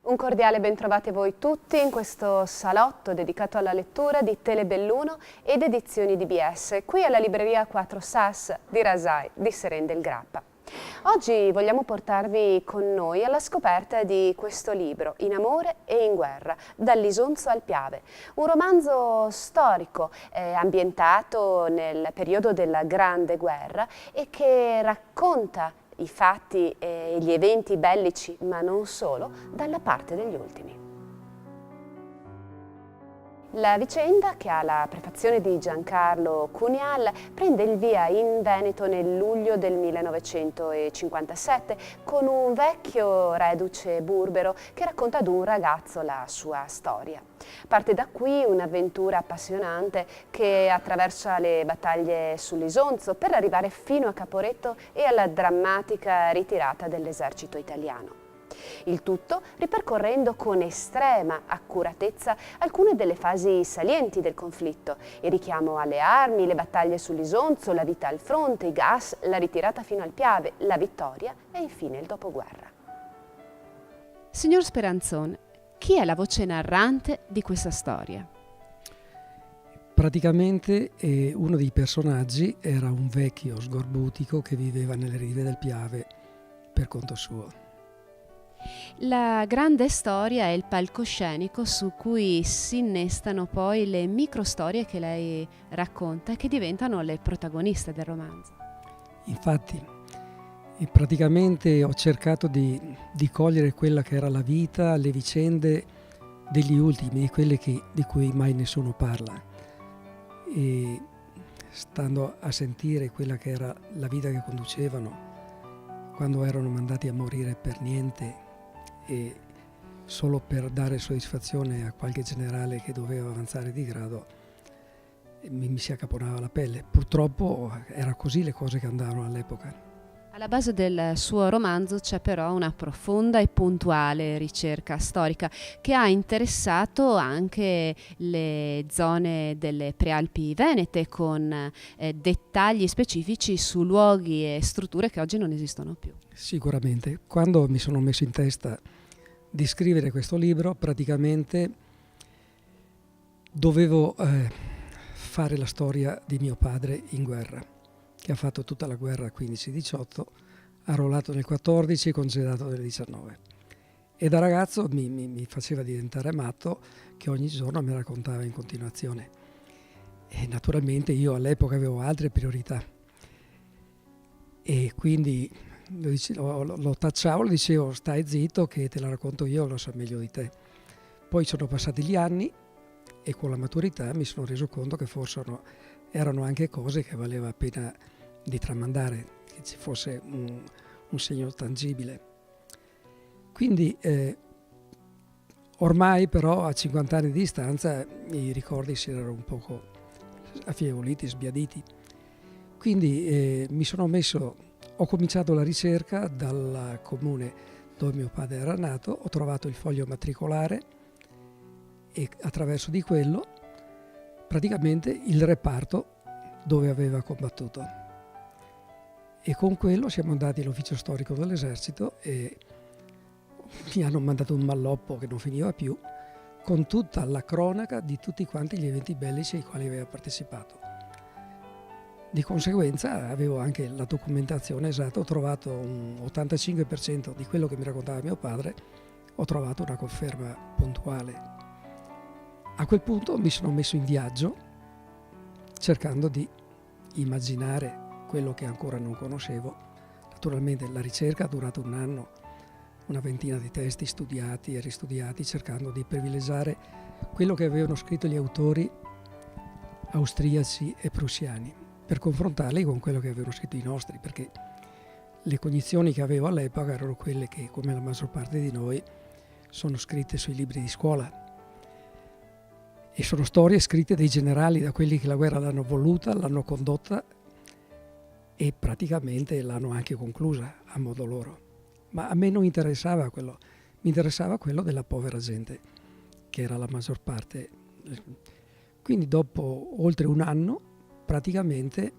Un cordiale bentrovati a voi tutti in questo salotto dedicato alla lettura di Telebelluno ed edizioni DBS, qui alla libreria 4 Sas di Rasai di Seren del Grappa. Oggi vogliamo portarvi con noi alla scoperta di questo libro, In amore e in guerra, dall'Isonzo al Piave, un romanzo storico ambientato nel periodo della Grande Guerra e che racconta i fatti e gli eventi bellici, ma non solo, dalla parte degli ultimi. La vicenda, che ha la prefazione di Giancarlo Cunial, prende il via in Veneto nel luglio del 1957 con un vecchio reduce burbero che racconta ad un ragazzo la sua storia. Parte da qui un'avventura appassionante che attraversa le battaglie sull'Isonzo per arrivare fino a Caporetto e alla drammatica ritirata dell'esercito italiano. Il tutto ripercorrendo con estrema accuratezza alcune delle fasi salienti del conflitto, il richiamo alle armi, le battaglie sull'Isonzo, la vita al fronte, i gas, la ritirata fino al Piave, la vittoria e infine il dopoguerra. Signor Speranzon, chi è la voce narrante di questa storia? Praticamente uno dei personaggi era un vecchio sgorbutico che viveva nelle rive del Piave per conto suo. La grande storia è il palcoscenico su cui si innestano poi le microstorie che lei racconta e che diventano le protagoniste del romanzo. Infatti, praticamente ho cercato di cogliere quella che era la vita, le vicende degli ultimi, di quelle di cui mai nessuno parla. E stando a sentire quella che era la vita che conducevano quando erano mandati a morire per niente e solo per dare soddisfazione a qualche generale che doveva avanzare di grado, mi si accaponava la pelle. Purtroppo era così le cose che andavano all'epoca. Alla base del suo romanzo c'è però una profonda e puntuale ricerca storica che ha interessato anche le zone delle Prealpi Venete con dettagli specifici su luoghi e strutture che oggi non esistono più. Sicuramente. Quando mi sono messo in testa di scrivere questo libro, praticamente dovevo fare la storia di mio padre in guerra, che ha fatto tutta la guerra 15-18, arruolato nel 14 e congedato nel 19. E da ragazzo mi faceva diventare matto, che ogni giorno mi raccontava in continuazione. E naturalmente io all'epoca avevo altre priorità. E quindi lo tacciavo, lo dicevo: stai zitto che te la racconto io, lo so meglio di te. Poi sono passati gli anni e con la maturità mi sono reso conto che forse erano anche cose che valeva la pena di tramandare, che ci fosse un segno tangibile. Quindi ormai però a 50 anni di distanza i ricordi si erano un poco affievoliti, sbiaditi. Quindi ho cominciato la ricerca dal comune dove mio padre era nato, ho trovato il foglio matricolare e attraverso di quello praticamente il reparto dove aveva combattuto. E con quello siamo andati all'ufficio storico dell'esercito e mi hanno mandato un malloppo che non finiva più con tutta la cronaca di tutti quanti gli eventi bellici ai quali aveva partecipato. Di conseguenza avevo anche la documentazione esatta, ho trovato un 85% di quello che mi raccontava mio padre, ho trovato una conferma puntuale. A quel punto mi sono messo in viaggio cercando di immaginare quello che ancora non conoscevo. Naturalmente la ricerca ha durato un anno, una ventina di testi studiati e ristudiati, cercando di privilegiare quello che avevano scritto gli autori austriaci e prussiani, per confrontarli con quello che avevano scritto i nostri, perché le cognizioni che avevo all'epoca erano quelle che, come la maggior parte di noi, sono scritte sui libri di scuola. E sono storie scritte dai generali, da quelli che la guerra l'hanno voluta, l'hanno condotta e praticamente l'hanno anche conclusa a modo loro. Ma a me non interessava quello, mi interessava quello della povera gente, che era la maggior parte. Quindi dopo oltre un anno praticamente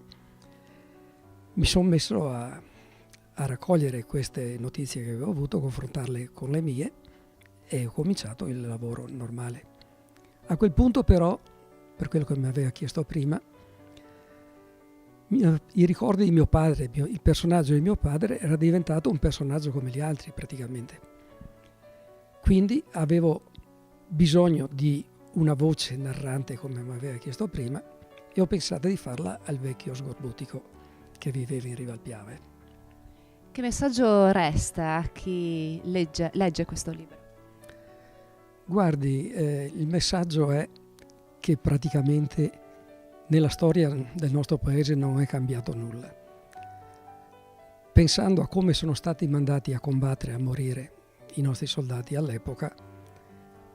mi sono messo a raccogliere queste notizie che avevo avuto, confrontarle con le mie e ho cominciato il lavoro normale. A quel punto però, per quello che mi aveva chiesto prima, i ricordi di mio padre, il personaggio di mio padre era diventato un personaggio come gli altri praticamente. Quindi avevo bisogno di una voce narrante come mi aveva chiesto prima e ho pensato di farla al vecchio sgorbutico che viveva in riva al Piave. Che messaggio resta a chi legge questo libro? Guardi, il messaggio è che praticamente nella storia del nostro paese non è cambiato nulla. Pensando a come sono stati mandati a combattere, a morire i nostri soldati all'epoca,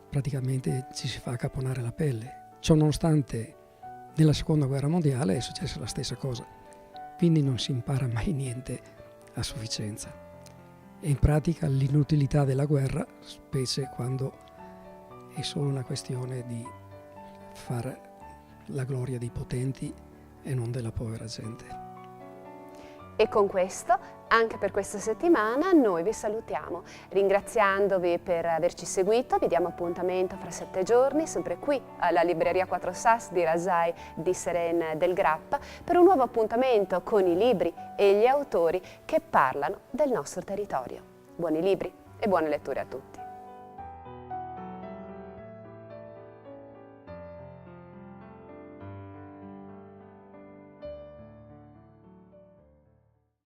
praticamente ci si fa caponare la pelle. Ciò nonostante nella seconda guerra mondiale è successa la stessa cosa, quindi non si impara mai niente a sufficienza. E in pratica l'inutilità della guerra, specie quando è solo una questione di fare la gloria dei potenti e non della povera gente. E con questo, anche per questa settimana, noi vi salutiamo, ringraziandovi per averci seguito. Vi diamo appuntamento fra 7 giorni, sempre qui alla Libreria Quattro Sas di Rasai di Seren del Grappa, per un nuovo appuntamento con i libri e gli autori che parlano del nostro territorio. Buoni libri e buone letture a tutti.